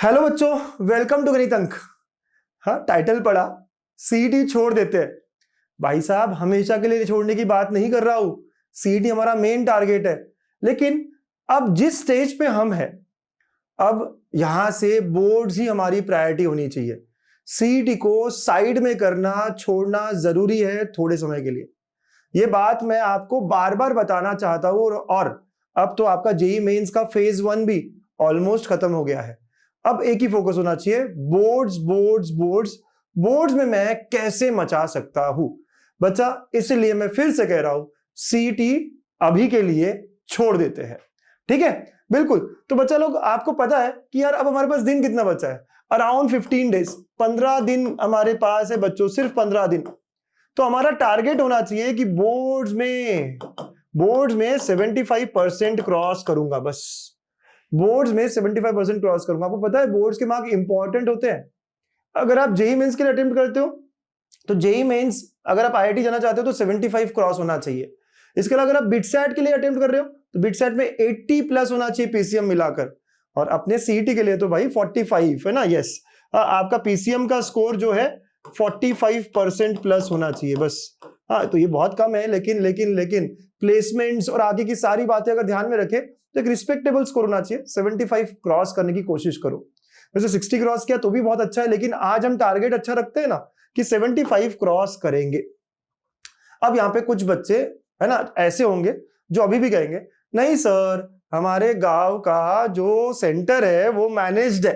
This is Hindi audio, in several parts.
हेलो बच्चों, वेलकम टू गणित अंक। हाँ, टाइटल पढ़ा, सीईटी छोड़ देते हैं। भाई साहब, हमेशा के लिए छोड़ने की बात नहीं कर रहा हूं। सीईटी हमारा मेन टारगेट है, लेकिन अब जिस स्टेज पे हम हैं, अब यहां से बोर्ड्स ही हमारी प्रायोरिटी होनी चाहिए। सीईटी को साइड में करना, छोड़ना जरूरी है थोड़े समय के लिए। ये बात मैं आपको बार बार बताना चाहता हूं। और अब तो आपका जेईई मेंस का फेज 1 भी ऑलमोस्ट खत्म हो गया है। अब एक ही फोकस होना चाहिए, बोर्ड्स बोर्ड्स बोर्ड्स। बोर्ड्स में मैं कैसे मचा सकता हूं बच्चा, इसलिए मैं फिर से कह रहा हूं, सीईटी अभी के लिए छोड़ देते हैं। ठीक है, बिल्कुल। तो बच्चा लोग, आपको पता है कि यार अब हमारे पास दिन कितना बचा है? अराउंड 15 डेज, 15 दिन हमारे पास है बच्चों, सिर्फ 15 दिन। तो हमारा टारगेट होना चाहिए कि बोर्ड्स में 75% क्रॉस करूंगा। बस बोर्ड्स में 75% क्रॉस करूंगा। आपको पता है बोर्ड्स के मार्क इंपॉर्टेंट होते हैं। अगर आप जेईई मेंस के लिए अटेम्प्ट करते हो तो जेईई मेंस, अगर आप आईआईटी जाना चाहते हो तो 75 क्रॉस होना चाहिए। इसके अलावा अगर आप बिटसैट के लिए अटेम्प्ट कर रहे हो तो बिटसैट में 80 प्लस होना चाहिए पीसीएम मिलाकर। और अपने सीईटी के लिए तो भाई 45 है ना। यस, आपका पीसीएम का स्कोर जो है 45% प्लस होना चाहिए बस। हाँ, तो ये बहुत कम है, लेकिन प्लेसमेंट्स और आगे की सारी बातें अगर ध्यान में रखे तो एक रिस्पेक्टेबल स्कोर होना चाहिए। 75 क्रॉस करने की कोशिश करो। वैसे 60 क्रॉस किया तो भी बहुत अच्छा है, लेकिन आज हम टारगेट अच्छा रखते हैं ना कि 75 क्रॉस करेंगे। अब यहाँ पे कुछ बच्चे है ना ऐसे होंगे जो अभी भी कहेंगे, नहीं सर, हमारे गांव का जो सेंटर है वो मैनेज्ड है,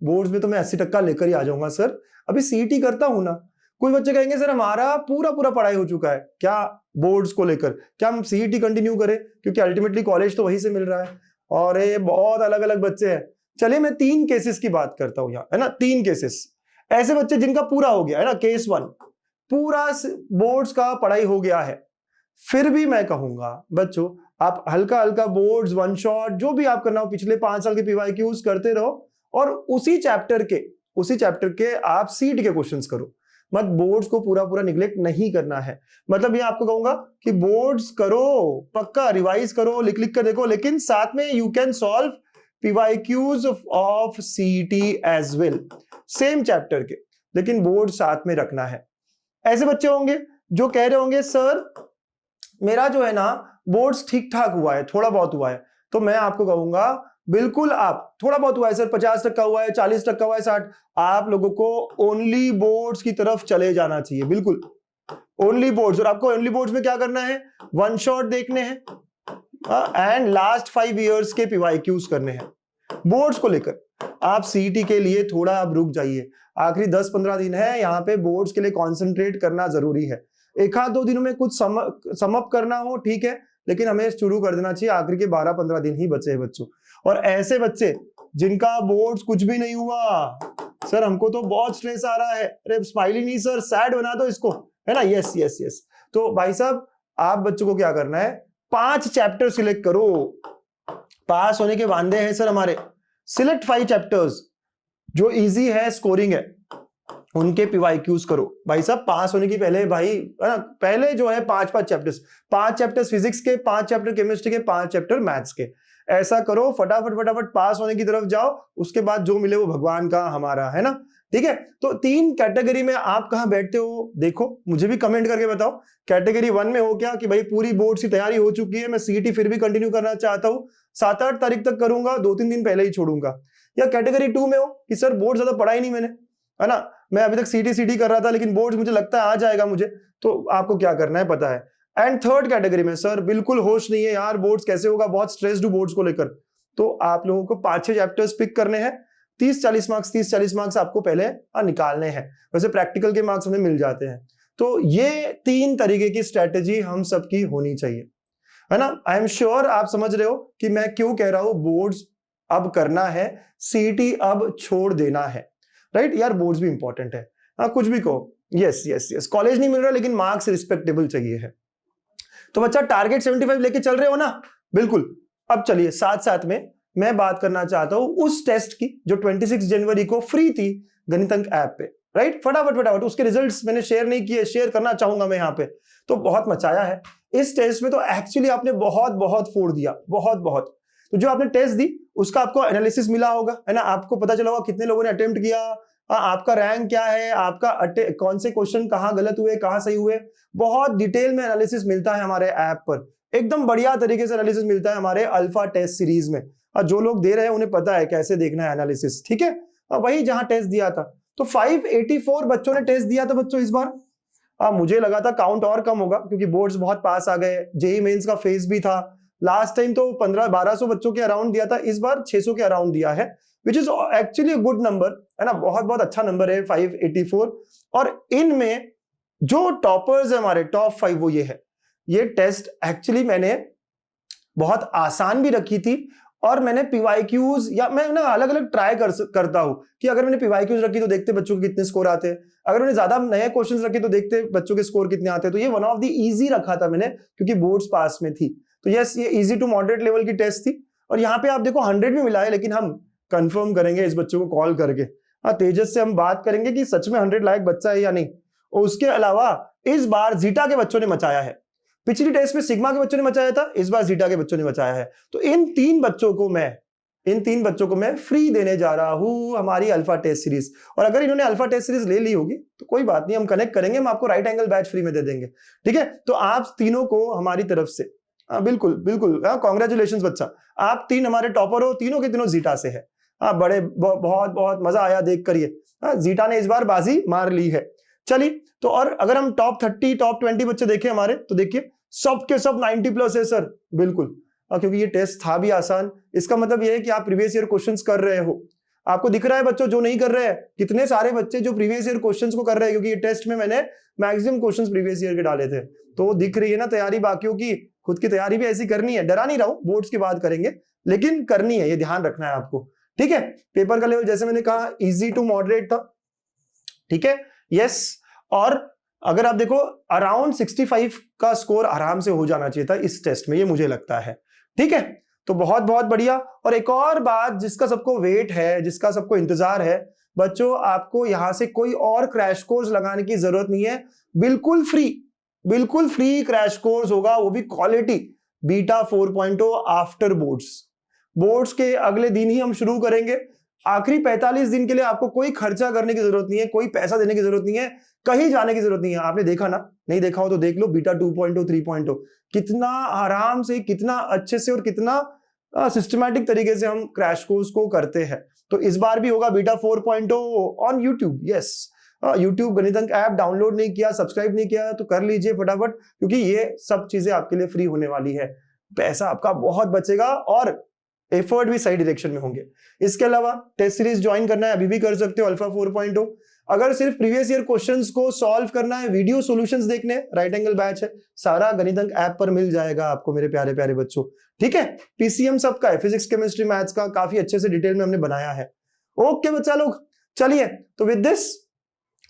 बोर्ड्स में तो मैं 80% लेकर ही आ जाऊंगा सर, अभी सीईटी करता हूं ना। कुछ बच्चे कहेंगे सर हमारा पूरा पढ़ाई हो चुका है, क्या बोर्ड्स को लेकर, क्या हम सीईटी कंटिन्यू करें, क्योंकि अल्टीमेटली कॉलेज तो वहीं से मिल रहा है। और ये बहुत अलग अलग बच्चे हैं। चलिए मैं 3 केसेस की बात करता हूं यहाँ, है ना। 3 केसेस ऐसे बच्चे जिनका पूरा हो गया है ना। केस 1, पूरा बोर्ड्स का पढ़ाई हो गया है, फिर भी मैं कहूंगा बच्चों आप हल्का हल्का बोर्ड्स, वन शॉट, जो भी आप करना हो, पिछले 5 साल के पीवाईक्यूज करते रहो और उसी चैप्टर के आप सीट के क्वेश्चंस करो। मत बोर्ड्स को पूरा निग्लेक्ट नहीं करना है। मतलब ये आपको कहूंगा कि बोर्ड्स करो, पक्का रिवाइज करो, लिख कर देखो, लेकिन साथ में you can solve PYQs of CET as well, same chapter के, लेकिन बोर्ड साथ में रखना है। ऐसे बच्चे होंगे जो कह रहे होंगे सर मेरा जो है ना बोर्ड्स ठीक ठाक हुआ है, थोड़ा बहुत हुआ है। तो मैं आपको कहूंगा बिल्कुल, आप थोड़ा बहुत हुआ है सर, 50% हुआ है, 40% हुआ है, 60, आप लोगों को ओनली बोर्ड्स की तरफ चले जाना चाहिए। बिल्कुल ओनली बोर्ड्स। और आपको ओनली बोर्ड्स में क्या करना है? वन शॉट देखने हैं एंड लास्ट 5 इयर्स के पीवाईक्यूज करने हैं। बोर्ड्स को लेकर आप सीईटी के लिए थोड़ा आप रुक जाइए। आखिरी 10-15 दिन है, यहाँ पे बोर्ड्स के लिए कॉन्सेंट्रेट करना जरूरी है। एक आध 2 दिनों में कुछ समअप करना हो ठीक है, लेकिन हमें शुरू कर देना चाहिए। आखिर के 12-15 दिन ही बचे हैं बच्चों। और ऐसे बच्चे जिनका बोर्ड्स कुछ भी नहीं हुआ, सर हमको तो बहुत स्ट्रेस आ रहा है, अरे स्माइली नहीं सर, सैड बना दो इसको, है ना। Yes yes yes. तो भाई साहब आप बच्चों को क्या करना है, 5 चैप्टर सिलेक्ट करो। पास होने के वादे हैं सर हमारे। सिलेक्ट 5 चैप्टर्स जो इजी है, स्कोरिंग है, उनके पीवाईक्यूज करो। भाई साहब पास होने की पहले भाई पहले जो है 5 चैप्टर्स फिजिक्स के, 5 चैप्टर केमिस्ट्री के, 5 चैप्टर मैथ्स के। ऐसा करो, फटाफट पास होने की तरफ जाओ। उसके बाद जो मिले वो भगवान का, हमारा, है ना। ठीक है, तो 3 कैटेगरी में आप कहां बैठते हो देखो, मुझे भी कमेंट करके बताओ। कैटेगरी 1 में हो क्या कि भाई पूरी बोर्ड की तैयारी हो चुकी है, मैं सीईटी फिर भी कंटिन्यू करना चाहता हूं, 7-8 तारीख तक करूंगा, 2-3 दिन पहले ही छोड़ूंगा। या कैटेगरी 2 में हो कि सर बोर्ड ज्यादा पढ़ा ही नहीं मैंने, है ना, मैं अभी तक सीटी कर रहा था, लेकिन बोर्ड्स मुझे लगता है आ जाएगा मुझे, तो आपको क्या करना है पता है। एंड 3rd कैटेगरी में सर बिल्कुल होश नहीं है यार, बोर्ड्स कैसे होगा, बहुत स्ट्रेस्ड हूं बोर्ड्स को लेकर, तो आप लोगों को 5-6 चैप्टर्स पिक करने हैं। 30-40 मार्क्स आपको पहले निकालने हैं। वैसे प्रैक्टिकल के मार्क्स हमें मिल जाते हैं। तो ये 3 तरीके की स्ट्रेटेजी हम सबकी होनी चाहिए, है ना। आई एम श्योर आप समझ रहे हो कि मैं क्यों कह रहा हूं बोर्ड्स अब करना है, सीईटी अब छोड़ देना है, राइट यार। बोर्ड्स भी इंपॉर्टेंट है, हाँ कुछ भी कहो। यस यस यस, कॉलेज नहीं मिल रहा लेकिन मार्क्स रिस्पेक्टेबल चाहिए है। तो बच्चा टारगेट 75 लेके चल रहे हो ना, बिल्कुल। अब चलिए साथ साथ में मैं बात करना चाहता हूं उस टेस्ट की जो 26 जनवरी को फ्री थी गणित अंक ऐप पे, राइट। फटाफट उसके रिजल्ट्स मैंने शेयर नहीं किए, शेयर करना चाहूंगा मैं यहाँ पे। तो बहुत मचाया है इस टेस्ट में, तो एक्चुअली आपने बहुत फोड़ दिया, बहुत। तो जो आपने टेस्ट दी उसका आपको एनालिसिस मिला होगा, है ना, आपको पता चला होगा कितने लोगों ने अटेम्प्ट किया, आपका रैंक क्या है, आपका कौन से क्वेश्चन कहाँ गलत हुए कहाँ सही हुए, बहुत डिटेल में एनालिसिस मिलता है हमारे ऐप पर, एकदम बढ़िया तरीके से एनालिसिस मिलता है हमारे अल्फा टेस्ट सीरीज में। और जो लोग दे रहे हैं उन्हें पता है कैसे देखना है एनालिसिस, ठीक है। वही जहां टेस्ट दिया था, तो 584 बच्चों ने टेस्ट दिया था बच्चों इस बार। मुझे लगा था काउंट और कम होगा क्योंकि बोर्ड्स बहुत पास आ गए, जेईई मेंस का फेज भी था, लास्ट टाइम तो 1500-1200 बच्चों के अराउंड दिया था, इस बार 600 के अराउंड दिया है, which is actually good number, है ना, बहुत बहुत अच्छा नंबर है 584। और इनमें जो टॉपर्स है हमारे टॉप 5 वो ये है। ये टेस्ट एक्चुअली मैंने बहुत आसान भी रखी थी और मैंने पीवाईक्यूज या मैं ना अलग अलग ट्राई करता हूं कि अगर मैंने पीवाईक्यूज रखी तो देखते बच्चों के कितने स्कोर आते हैं, अगर मैंने ज्यादा नए क्वेश्चंस रखे तो देखते बच्चों के स्कोर कितने आते हैं। तो ये वन ऑफ द इजी रखा था मैंने क्योंकि बोर्ड्स पास में थी। तो यस, ये इजी टू मॉडरेट लेवल की टेस्ट थी और यहाँ पे आप देखो 100 भी मिला है, लेकिन हम कंफर्म करेंगे इस बच्चों को कॉल करके। तेजस से हम बात करेंगे कि सच में 100 लायक बच्चा है या नहीं। और उसके अलावा इस बार जीटा के बच्चों ने मचाया है, पिछली टेस्ट में सिग्मा के बच्चों ने मचाया था, इस बार जीटा के बच्चों ने मचाया है। तो इन तीन बच्चों को मैं फ्री देने जा रहा हूं हमारी अल्फा टेस्ट सीरीज। और अगर इन्होंने अल्फा टेस्ट सीरीज ले ली होगी तो कोई बात नहीं, हम कनेक्ट करेंगे, हम आपको राइट एंगल बैच फ्री में दे देंगे, ठीक है। तो आप तीनों को हमारी तरफ से बिल्कुल बिल्कुल कॉन्ग्रेचुलेशन बच्चा, आप 3 हमारे टॉपर हो, तीनों के तीनों जीटा से है। बड़े बहुत बहुत मजा आया देख कर ये, जीटा ने इस बार बाजी मार ली है। चलिए, तो और अगर हम टॉप 30 टॉप 20 बच्चे देखें हमारे, तो देखिए सब के सब 90 प्लस है सर, बिल्कुल, क्योंकि ये टेस्ट था भी आसान। इसका मतलब ये है कि आप प्रीवियस ईयर क्वेश्चंस कर रहे हो। आपको दिख रहा है बच्चों जो नहीं कर रहे हैं, कितने सारे बच्चे जो प्रीवियस ईयर क्वेश्चंस को कर रहे हैं, क्योंकि ये टेस्ट में मैंने मैक्सिमम क्वेश्चंस प्रीवियस ईयर के डाले थे। तो दिख रही है ना तैयारी बाकियों की, खुद की तैयारी भी ऐसी करनी है। डरा नहीं रहो, बोर्ड्स की बात करेंगे लेकिन करनी है, ये ध्यान रखना है आपको, ठीक है। पेपर का लेवल जैसे मैंने कहा इजी टू मॉडरेट था, ठीक है, यस। और अगर आप देखो अराउंड 65 का स्कोर आराम से हो जाना चाहिए था इस टेस्ट में, ये मुझे लगता है, ठीक है। तो बहुत बहुत बढ़िया। और एक और बात जिसका सबको वेट है, जिसका सबको इंतजार है, बच्चों आपको यहां से कोई और क्रैश कोर्स लगाने की जरूरत नहीं है, बिल्कुल फ्री क्रैश कोर्स होगा, वो भी क्वालिटी, बीटा 4.0 आफ्टर बोर्ड्स के अगले दिन ही हम शुरू करेंगे। आखिरी 45 दिन के लिए आपको कोई खर्चा करने की जरूरत नहीं है, कोई पैसा देने की जरूरत नहीं है, कहीं जाने की जरूरत नहीं है। आपने देखा ना, नहीं देखा हो तो देख लो, बीटा 2.0 3.0 कितना आराम से, कितना अच्छे से और कितना सिस्टमैटिक तरीके से हम क्रैश कोर्स को करते हैं। तो इस बार भी होगा beta 4.0 on YouTube, yes. YouTube गणित अंक ऐप डाउनलोड नहीं किया, सब्सक्राइब नहीं किया तो कर लीजिए फटाफट, क्योंकि ये सब चीजें आपके लिए फ्री होने वाली है। पैसा आपका बहुत बचेगा और एफर्ट भी सही डायरेक्शन में होंगे। इसके अलावा टेस्ट सीरीज ज्वाइन करना है अभी भी कर सकते हो, अल्फा 4.0। अगर सिर्फ प्रीवियस ईयर क्वेश्चंस को सॉल्व करना है, वीडियो सॉल्यूशंस देखने, राइट एंगल बैच है, सारा गणित अंक ऐप पर मिल जाएगा आपको मेरे प्यारे प्यारे बच्चों, ठीक है। पीसीएम सबका है, फिजिक्स केमिस्ट्री मैथ्स का काफी अच्छे से डिटेल में हमने बनाया है। ओके बच्चा लोग, चलिए, तो with this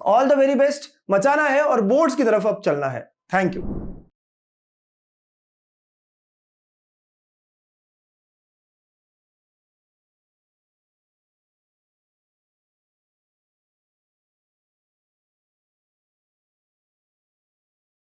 all the very best, मचाना है और बोर्ड्स की तरफ अब चलना है। Thank you.